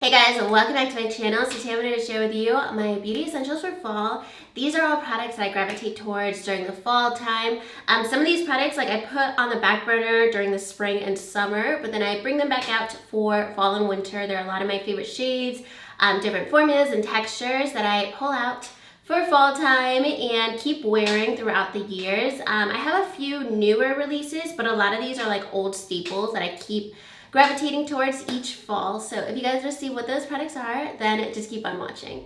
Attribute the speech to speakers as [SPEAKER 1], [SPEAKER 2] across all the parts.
[SPEAKER 1] Hey guys, and welcome back to my channel. So today I'm going to share with you my beauty essentials for fall. These are all products that I gravitate towards during the fall time. Some of these products I put on the back burner during the spring and summer, but then I bring them back out for fall and winter. They're a lot of my favorite shades, different formulas and textures that I pull out for fall time and keep wearing throughout the years. I have a few newer releases, but a lot of these are old staples that I keep gravitating towards each fall. So if you guys want to see what those products are, then just keep on watching.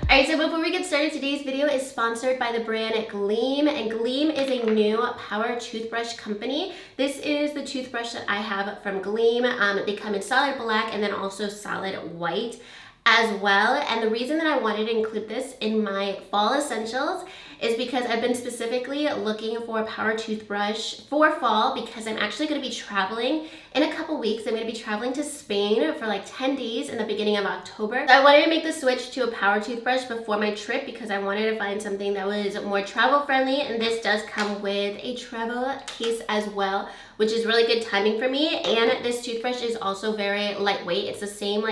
[SPEAKER 1] Alright, so before we get started, today's video is sponsored by the brand Gleam, and Gleam is a new power toothbrush company. This is the toothbrush that I have from Gleam. They come in solid black and then also solid white as well. And the reason that I wanted to include this in my fall essentials is because I've been specifically looking for a power toothbrush for fall because I'm actually going to be traveling in a couple weeks. I'm going to be traveling to Spain for 10 days in the beginning of October. So I wanted to make the switch to a power toothbrush before my trip because I wanted to find something that was more travel friendly, and this does come with a travel case as well, which is really good timing for me. And this toothbrush is also very lightweight. It's the same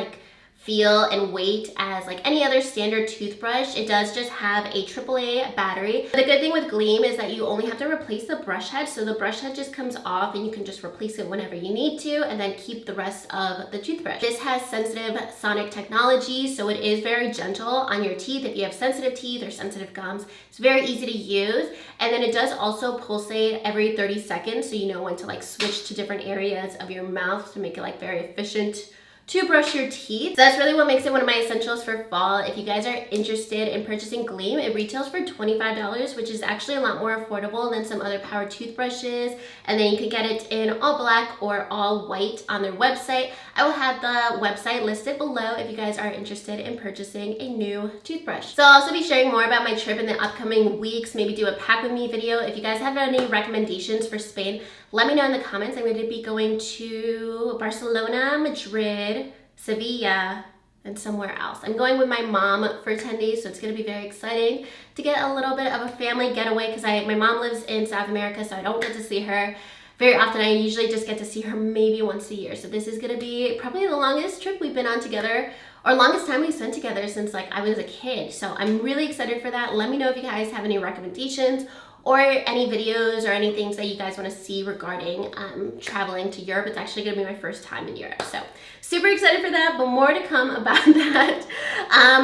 [SPEAKER 1] feel and weight as any other standard toothbrush. It does just have a AAA battery. The good thing with Gleam is that you only have to replace the brush head, so the brush head just comes off and you can just replace it whenever you need to and then keep the rest of the toothbrush. This has sensitive sonic technology, so it is very gentle on your teeth. If you have sensitive teeth or sensitive gums, it's very easy to use. And then it does also pulsate every 30 seconds, so you know when to switch to different areas of your mouth to make it very efficient to brush your teeth. So that's really what makes it one of my essentials for fall. If you guys are interested in purchasing Gleam, it retails for $25, which is actually a lot more affordable than some other power toothbrushes. And then you can get it in all black or all white on their website. I will have the website listed below if you guys are interested in purchasing a new toothbrush. So I'll also be sharing more about my trip in the upcoming weeks, maybe do a pack with me video. If you guys have any recommendations for Spain, let me know in the comments. I'm going to be going to Barcelona, Madrid, Sevilla, and somewhere else. I'm going with my mom for 10 days, so it's going to be very exciting to get a little bit of a family getaway because my mom lives in South America, so I don't get to see her very often. I usually just get to see her maybe once a year. So this is going to be probably the longest trip we've been on together, or longest time we spent together since I was a kid. So I'm really excited for that. Let me know if you guys have any recommendations or any videos or any things that you guys want to see regarding traveling to Europe. It's actually going to be my first time in Europe. So super excited for that, but more to come about that.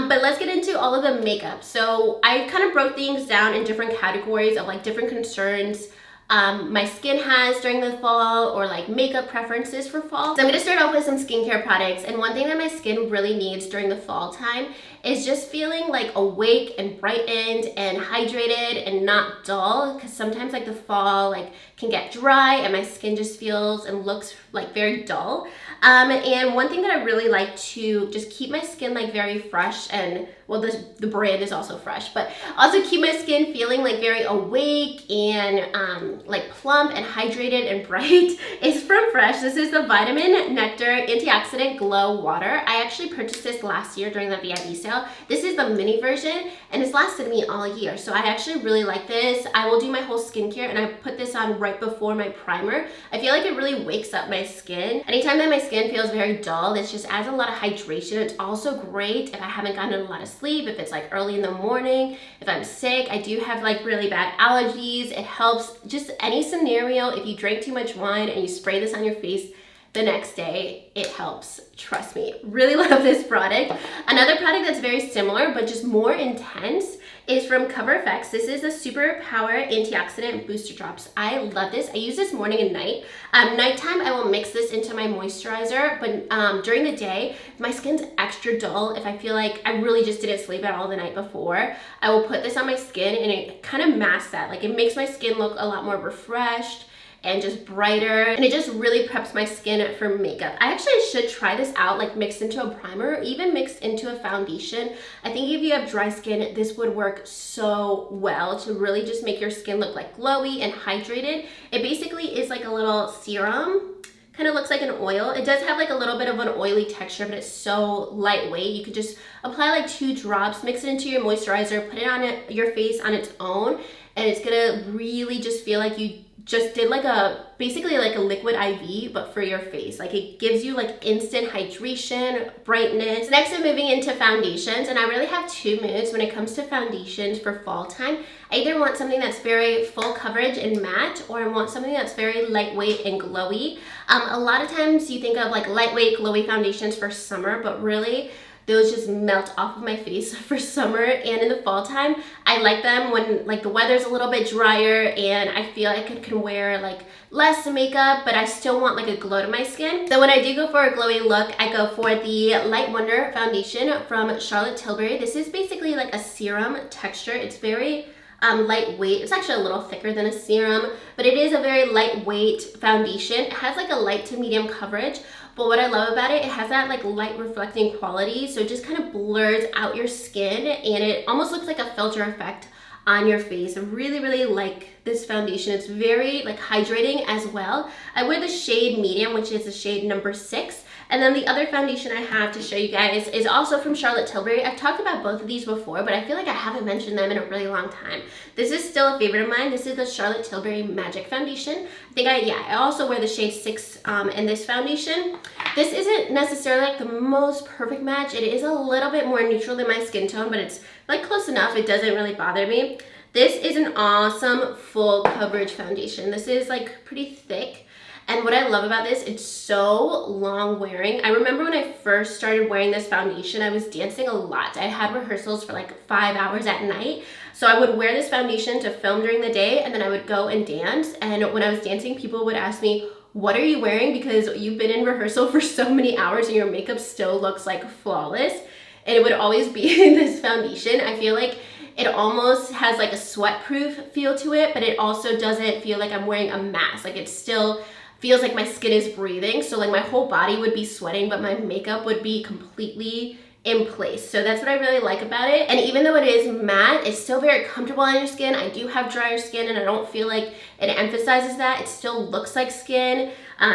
[SPEAKER 1] But let's get into all of the makeup. So I kind of broke things down in different categories of different concerns my skin has during the fall, or makeup preferences for fall. So I'm going to start off with some skincare products, and one thing that my skin really needs during the fall time is just feeling awake and brightened and hydrated and not dull, because sometimes the fall can get dry and my skin just feels and looks very dull. And one thing that I really like to just keep my skin very fresh, and well, the brand is also fresh, but also keep my skin feeling very awake and plump and hydrated and bright is from Fresh. This is the Vitamin Nectar Antioxidant Glow Water. I actually purchased this last year during the VIP sale. This is the mini version and it's lasted me all year, so I actually really like this. I will do my whole skincare and I put this on right before my primer. I feel like it really wakes up my skin. Anytime that my skin feels very dull, this just adds a lot of hydration. It's also great if I haven't gotten a lot of sleep, if it's early in the morning, if I'm sick. I do have really bad allergies. It helps just any scenario. If you drink too much wine and you spray this on your face the next day, it helps. Trust me. Really love this product. Another product that's very similar but just more intense is from Cover FX. This is the Super Power Antioxidant Booster Drops. I love this. I use this morning and night. Nighttime, I will mix this into my moisturizer, but during the day, if my skin's extra dull, if I feel like I really just didn't sleep at all the night before, I will put this on my skin and it kind of masks that. It makes my skin look a lot more refreshed and just brighter, and it just really preps my skin for makeup. I actually should try this out mixed into a primer or even mixed into a foundation. I think if you have dry skin, this would work so well to really just make your skin look glowy and hydrated. It basically is a little serum. Kind of looks like an oil. It does have a little bit of an oily texture, but it's so lightweight. You could just apply 2 drops, mix it into your moisturizer, put it on your face on its own, and it's gonna really just feel like you just did like basically like a liquid IV, but for your face. Like it gives you like instant hydration, brightness. Next, I'm moving into foundations, and I really have two moods when it comes to foundations for fall time. I either want something that's very full coverage and matte, or I want something that's very lightweight and glowy. A lot of times you think of like lightweight, glowy foundations for summer, but really those just melt off of my face for summer and in the fall time. I like them when like the weather's a little bit drier and I feel like I can wear like less makeup, but I still want like a glow to my skin. So when I do go for a glowy look, I go for the Light Wonder foundation from Charlotte Tilbury. This is basically like a serum texture. It's very lightweight. It's actually a little thicker than a serum, but it is a very lightweight foundation. It has like a light to medium coverage, but what I love about it, it has that like light reflecting quality, so it just kind of blurs out your skin and it almost looks like a filter effect on your face. I really, really like this foundation. It's very like hydrating as well. I wear the shade medium, which is the shade number 6. And then the other foundation I have to show you guys is also from Charlotte Tilbury. I've talked about both of these before, but I feel like I haven't mentioned them in a really long time. This is still a favorite of mine. This is the Charlotte Tilbury Magic Foundation. I also wear the shade 6 in this foundation. This isn't necessarily like the most perfect match. It is a little bit more neutral than my skin tone, but it's like close enough. It doesn't really bother me. This is an awesome full coverage foundation. This is like pretty thick. And what I love about this, it's so long wearing. I remember when I first started wearing this foundation, I was dancing a lot. I had rehearsals for like 5 hours at night. So I would wear this foundation to film during the day, and then I would go and dance. And when I was dancing, people would ask me, what are you wearing? Because you've been in rehearsal for so many hours and your makeup still looks like flawless. And it would always be this foundation. I feel like it almost has like a sweat-proof feel to it, but it also doesn't feel like I'm wearing a mask. Like it still feels like my skin is breathing. So like my whole body would be sweating, but my makeup would be completely in place. So that's what I really like about it. And even though it is matte, it's still very comfortable on your skin. I do have drier skin and I don't feel like it emphasizes that. It still looks like skin.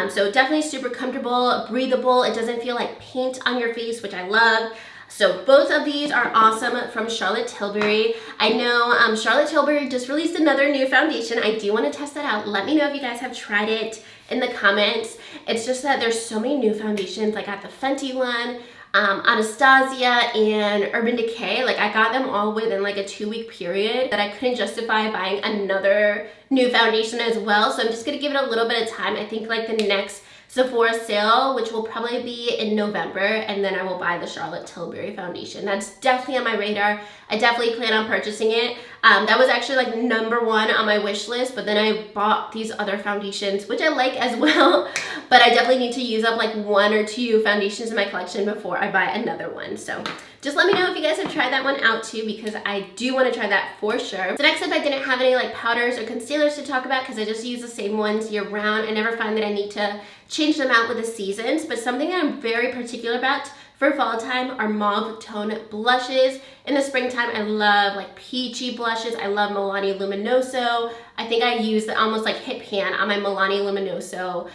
[SPEAKER 1] So definitely super comfortable, breathable. It doesn't feel like paint on your face, which I love. So both of these are awesome from Charlotte Tilbury. I know Charlotte Tilbury just released another new foundation. I do want to test that out. Let me know if you guys have tried it in the comments. It's just that there's so many new foundations. I got the Fenty one, Anastasia, and Urban Decay. Like I got them all within like a 2-week period that I couldn't justify buying another new foundation as well. So I'm just gonna give it a little bit of time. I think like the next Sephora sale, which will probably be in November, and then I will buy the Charlotte Tilbury foundation. That's definitely on my radar. I definitely plan on purchasing it. That was actually like number 1 on my wish list, but then I bought these other foundations, which I like as well, but I definitely need to use up like 1 or 2 foundations in my collection before I buy another one. So just let me know if you guys have tried that one out too, because I do want to try that for sure. So next up, I didn't have any like powders or concealers to talk about because I just use the same ones year round. I never find that I need to change them out with the seasons, but something that I'm very particular about for fall time are mauve tone blushes. In the springtime, I love like peachy blushes. I love Milani Luminoso. I think I used the almost like hit pan on my Milani Luminoso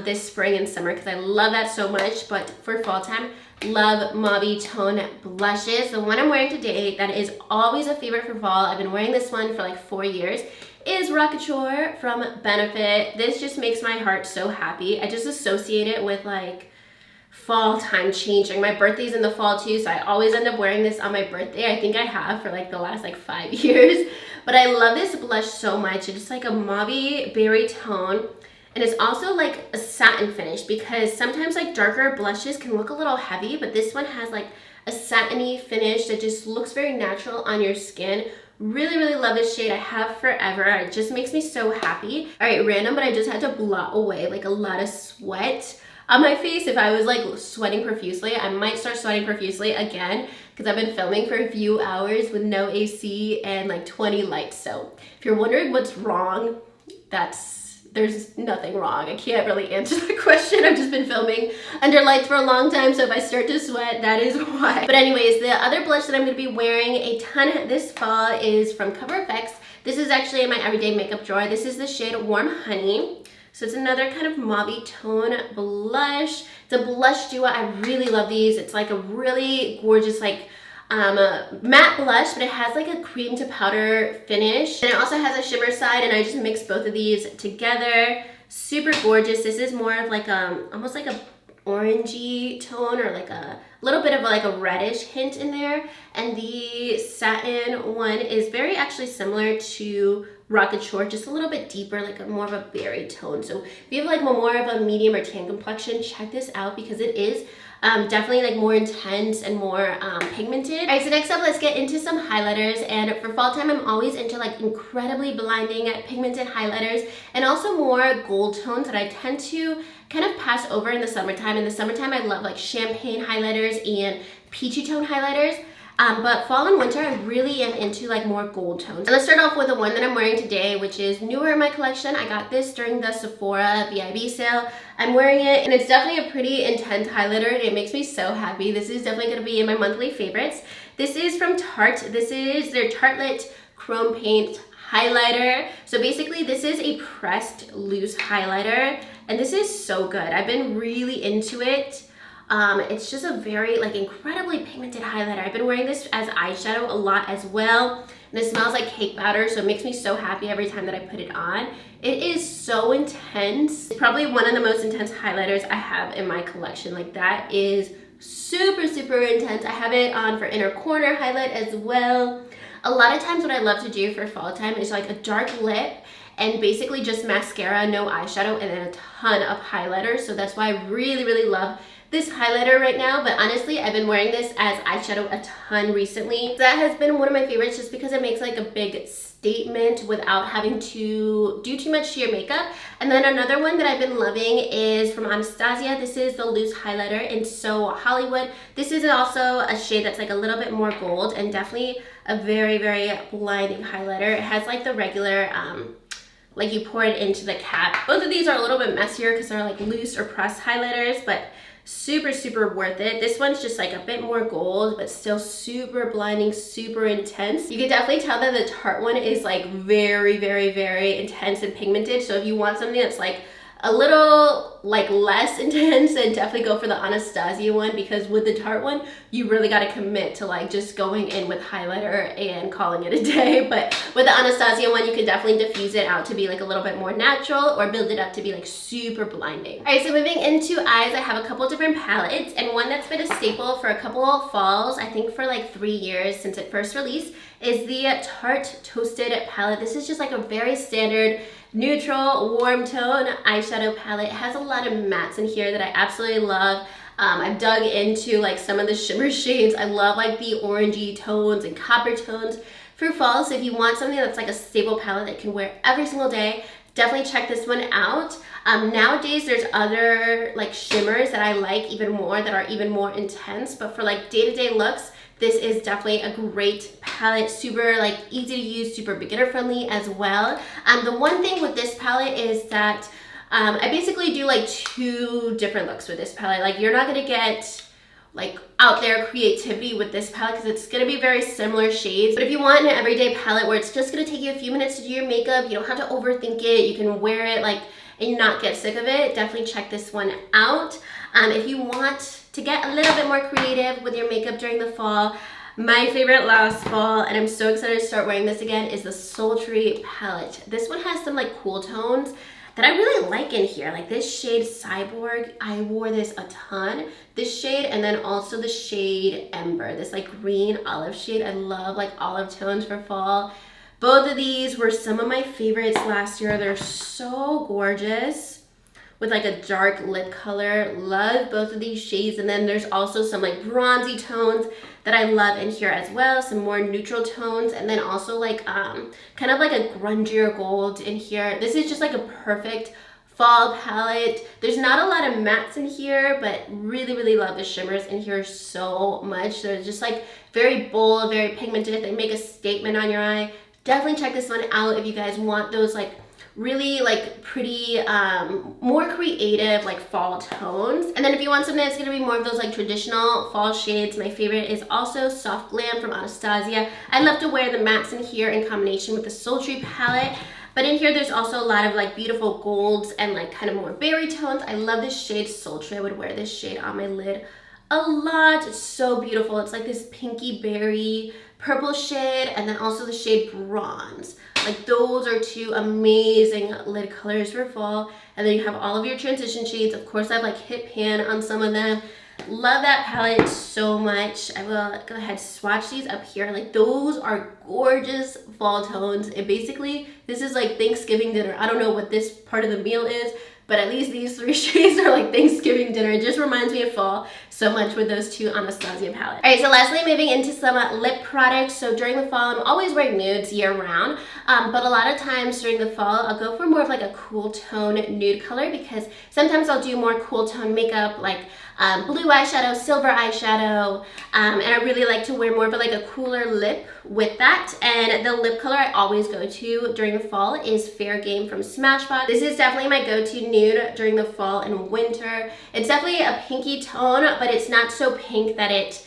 [SPEAKER 1] this spring and summer because I love that so much. But for fall time, love mauve tone blushes. The one I'm wearing today that is always a favorite for fall, I've been wearing this one for like 4 years, is Rockouture from Benefit. This just makes my heart so happy. I just associate it with like fall time changing. My birthday's in the fall too, so I always end up wearing this on my birthday. I think I have for like the last like 5 years. But I love this blush so much. It's like a mauve berry tone. And it's also like a satin finish because sometimes like darker blushes can look a little heavy, but this one has like a satiny finish that just looks very natural on your skin. Really, really love this shade. I have forever. It just makes me so happy. All right, random, but I just had to blot away like a lot of sweat on my face. If I was like sweating profusely, I might start sweating profusely again because I've been filming for a few hours with no AC and like 20 lights. So if you're wondering what's wrong, there's nothing wrong. I can't really answer the question. I've just been filming under lights for a long time, so if I start to sweat, that is why. But anyways, the other blush that I'm going to be wearing a ton this fall is from Cover FX. This is actually in my everyday makeup drawer. This is the shade Warm Honey. So it's another kind of mauve tone blush. It's a blush duo. I really love these. It's like a really gorgeous like matte blush, but it has like a cream to powder finish. And it also has a shimmer side, and I just mixed both of these together. Super gorgeous. This is more of like almost like a orangey tone, or like a little bit of like a reddish hint in there. And the satin one is very actually similar to Rocket Shore, just a little bit deeper, like more of a berry tone. So if you have like more of a medium or tan complexion, check this out because it is definitely like more intense and more pigmented. All right, so next up, let's get into some highlighters. And for fall time, I'm always into like incredibly blinding pigmented highlighters, and also more gold tones that I tend to kind of pass over in the summertime. In the summertime, I love like champagne highlighters and peachy tone highlighters. But fall and winter, I really am into like more gold tones. And let's start off with the one that I'm wearing today, which is newer in my collection. I got this during the Sephora VIB sale. I'm wearing it, and it's definitely a pretty intense highlighter, and it makes me so happy. This is definitely gonna be in my monthly favorites. This is from Tarte. This is their Tartelette Chrome Paint highlighter. So basically, this is a pressed loose highlighter, and this is so good. I've been really into it. It's just a very like incredibly pigmented highlighter. I've been wearing this as eyeshadow a lot as well. And it smells like cake batter, so it makes me so happy every time that I put it on. It is so intense. It's probably one of the most intense highlighters I have in my collection. Like that is super, super intense. I have it on for inner corner highlight as well. A lot of times what I love to do for fall time is like a dark lip and basically just mascara, no eyeshadow, and then a ton of highlighter. So that's why I really, really love this highlighter right now. But honestly, I've been wearing this as eyeshadow a ton recently. That has been one of my favorites just because it makes like a big statement without having to do too much to your makeup. And then another one that I've been loving is from Anastasia. This is the loose highlighter in So Hollywood. This is also a shade that's like a little bit more gold, and definitely a very, very blinding highlighter. It has like the regular like you pour it into the cap. Both of these are a little bit messier because they're like loose or pressed highlighters, but super, super worth it. This one's just like a bit more gold, but still super blinding, super intense. You can definitely tell that the Tarte one is like very, very, very intense and pigmented. So if you want something that's like a little like less intense, then definitely go for the Anastasia one, because with the Tarte one, you really got to commit to like just going in with highlighter and calling it a day. But with the Anastasia one, you can definitely diffuse it out to be like a little bit more natural, or build it up to be like super blinding. All right, so moving into eyes, I have a couple different palettes, and one that's been a staple for a couple of falls, I think for like 3 years since it first released, is the Tarte Toasted palette. This is just like a very standard neutral warm tone eyeshadow palette. It has a lot of mattes in here that I absolutely love. I've dug into like some of the shimmer shades. I love like the orangey tones and copper tones for fall. So if you want something that's like a staple palette that you can wear every single day, definitely check this one out. Nowadays there's other like shimmers that I like even more, that are even more intense, but for like day-to-day looks, this is definitely a great palette, super like easy to use, super beginner friendly as well. The one thing with this palette is that I basically do like 2 different looks with this palette. Like you're not gonna get like out there creativity with this palette because it's gonna be very similar shades. But if you want an everyday palette where it's just gonna take you a few minutes to do your makeup, you don't have to overthink it, you can wear it like and not get sick of it, definitely check this one out. If you want to get a little bit more creative with your makeup during the fall, my favorite last fall, and I'm so excited to start wearing this again, is the Sultry palette. This one has some like cool tones that I really like in here. Like this shade Cyborg, I wore this a ton. This shade, and then also the shade Ember, this like green olive shade. I love like olive tones for fall. Both of these were some of my favorites last year. They're so gorgeous with like a dark lip color. Love both of these shades. And then there's also some like bronzy tones that I love in here as well. Some more neutral tones, and then also like kind of like a grungier gold in here. This is just like a perfect fall palette. There's not a lot of mattes in here, but really, really love the shimmers in here so much. They're just like very bold, very pigmented. They make a statement on your eye. Definitely check this one out if you guys want those like really like pretty more creative like fall tones. And then if you want something that's gonna be more of those like traditional fall shades, my favorite is also Soft Glam from Anastasia. I love to wear the mattes in here in combination with the Sultry palette, but in here there's also a lot of like beautiful golds and like kind of more berry tones. I love this shade Sultry. I would wear this shade on my lid a lot. It's so beautiful. It's like this pinky berry purple shade, and then also the shade bronze. Like those are two amazing lid colors for fall. And then you have all of your transition shades. Of course, I've like hit pan on some of them. Love that palette so much. I will go ahead swatch these up here. Like those are gorgeous fall tones. And basically, this is like Thanksgiving dinner. I don't know what this part of the meal is, but at least these three shades are like Thanksgiving dinner. It just reminds me of fall so much with those two Anastasia palettes. All right, so lastly, moving into some lip products. So during the fall, I'm always wearing nudes year round, but a lot of times during the fall, I'll go for more of like a cool tone nude color because sometimes I'll do more cool tone makeup like blue eyeshadow, silver eyeshadow, and I really like to wear more of like a cooler lip with that. And the lip color I always go to during the fall is Fair Game from Smashbox. This is definitely my go-to nude during the fall and winter. It's definitely a pinky tone, but it's not so pink that it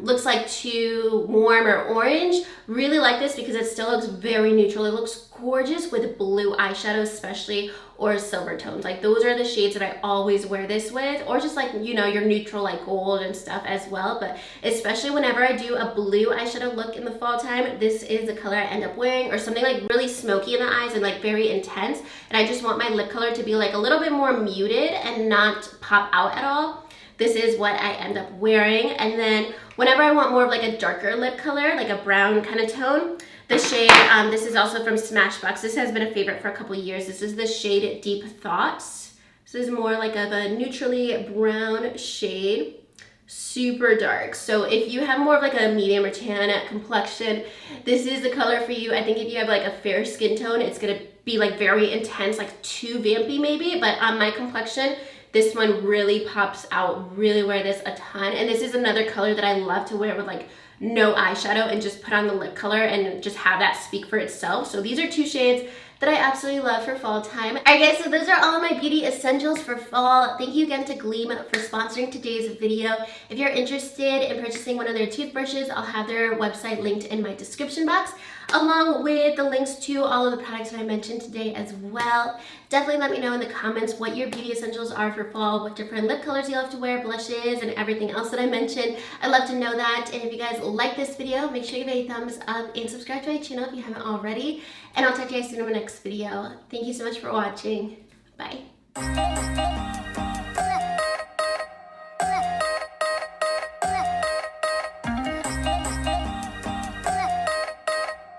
[SPEAKER 1] looks like too warm or orange. Really like this because it still looks very neutral. It looks gorgeous with blue eyeshadow especially, or silver tones. Like those are the shades that I always wear this with, or just like, you know, your neutral like gold and stuff as well. But especially whenever I do a blue eyeshadow look in the fall time, this is the color I end up wearing, or something like really smoky in the eyes and like very intense. And I just want my lip color to be like a little bit more muted and not pop out at all. This is what I end up wearing. And then whenever I want more of like a darker lip color, like a brown kind of tone, the shade, this is also from Smashbox. This has been a favorite for a couple years. This is the shade Deep Thoughts. This is more like a neutrally brown shade, super dark. So if you have more of like a medium or tan complexion, this is the color for you. I think if you have like a fair skin tone, it's gonna be like very intense, like too vampy maybe, but on my complexion, this one really pops out. Really wear this a ton. And this is another color that I love to wear with like no eyeshadow and just put on the lip color and just have that speak for itself. So these are two shades that I absolutely love for fall time. All right guys, so those are all of my beauty essentials for fall. Thank you again to Gleam for sponsoring today's video. If you're interested in purchasing one of their toothbrushes, I'll have their website linked in my description box, along with the links to all of the products that I mentioned today as well. Definitely let me know in the comments what your beauty essentials are for fall, what different lip colors you love to wear, blushes, and everything else that I mentioned. I'd love to know that. And if you guys like this video, make sure you give it a thumbs up and subscribe to my channel if you haven't already. And I'll talk to you guys soon in my next video. Thank you so much for watching. Bye.